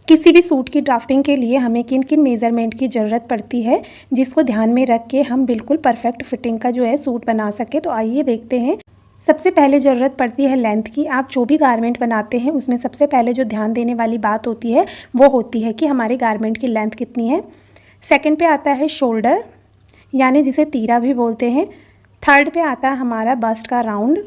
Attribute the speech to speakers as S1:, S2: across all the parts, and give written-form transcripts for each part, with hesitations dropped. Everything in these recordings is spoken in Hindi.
S1: किसी भी सूट की ड्राफ्टिंग के लिए हमें किन किन मेज़रमेंट की ज़रूरत पड़ती है, जिसको ध्यान में रख के हम बिल्कुल परफेक्ट फिटिंग का जो है सूट बना सके। तो आइए देखते हैं। सबसे पहले ज़रूरत पड़ती है लेंथ की। आप जो भी गारमेंट बनाते हैं उसमें सबसे पहले जो ध्यान देने वाली बात होती है वो होती है कि हमारे गारमेंट की लेंथ कितनी है। सेकंड पे आता है शोल्डर, यानी जिसे तीरा भी बोलते हैं। थर्ड पे आता है हमारा बस्ट का राउंड।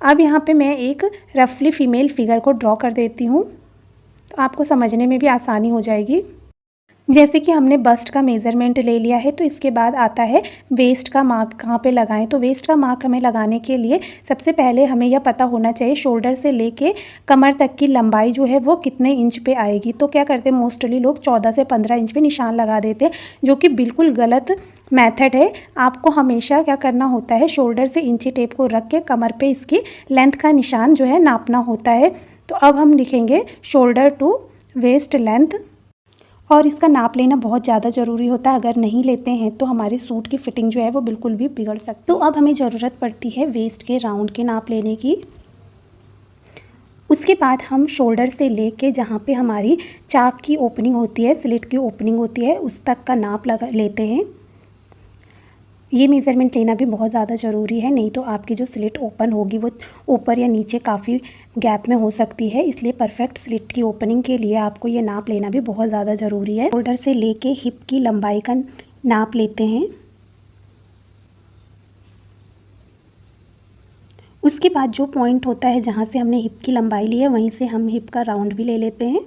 S1: अब यहाँ पे मैं एक रफली फ़ीमेल फिगर को ड्रॉ कर देती हूँ, तो आपको समझने में भी आसानी हो जाएगी। जैसे कि हमने बस्ट का मेज़रमेंट ले लिया है, तो इसके बाद आता है वेस्ट का मार्क कहाँ पे लगाएं। तो वेस्ट का मार्क हमें लगाने के लिए सबसे पहले हमें यह पता होना चाहिए शोल्डर से लेके कमर तक की लंबाई जो है वो कितने इंच पे आएगी। तो क्या करते हैं मोस्टली लोग 14 से 15 इंच पे निशान लगा देते हैं, जो कि बिल्कुल गलत मेथड है। आपको हमेशा क्या करना होता है, शोल्डर से इंची टेप को रख के कमर पे इसकी लेंथ का निशान जो है नापना होता है। तो अब हम लिखेंगे शोल्डर टू वेस्ट लेंथ, और इसका नाप लेना बहुत ज़्यादा ज़रूरी होता है। अगर नहीं लेते हैं तो हमारे सूट की फ़िटिंग जो है वो बिल्कुल भी बिगड़ सकती है। तो अब हमें ज़रूरत पड़ती है वेस्ट के राउंड के नाप लेने की। उसके बाद हम शोल्डर से लेके जहाँ पे हमारी चाक की ओपनिंग होती है, स्लिट की ओपनिंग होती है, उस तक का नाप लेते हैं। ये मेज़रमेंट लेना भी बहुत ज़्यादा ज़रूरी है, नहीं तो आपकी जो स्लिट ओपन होगी वो ऊपर या नीचे काफ़ी गैप में हो सकती है। इसलिए परफेक्ट स्लिट की ओपनिंग के लिए आपको ये नाप लेना भी बहुत ज़्यादा ज़रूरी है। शोल्डर से लेके हिप की लंबाई का नाप लेते हैं। उसके बाद जो पॉइंट होता है जहाँ से हमने हिप की लंबाई ली है, वहीं से हम हिप का राउंड भी ले लेते हैं।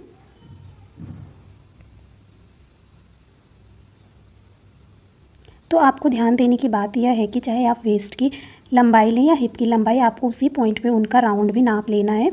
S1: तो आपको ध्यान देने की बात यह है कि चाहे आप वेस्ट की लंबाई लें या हिप की लंबाई, आपको उसी पॉइंट पे उनका राउंड भी नाप लेना है।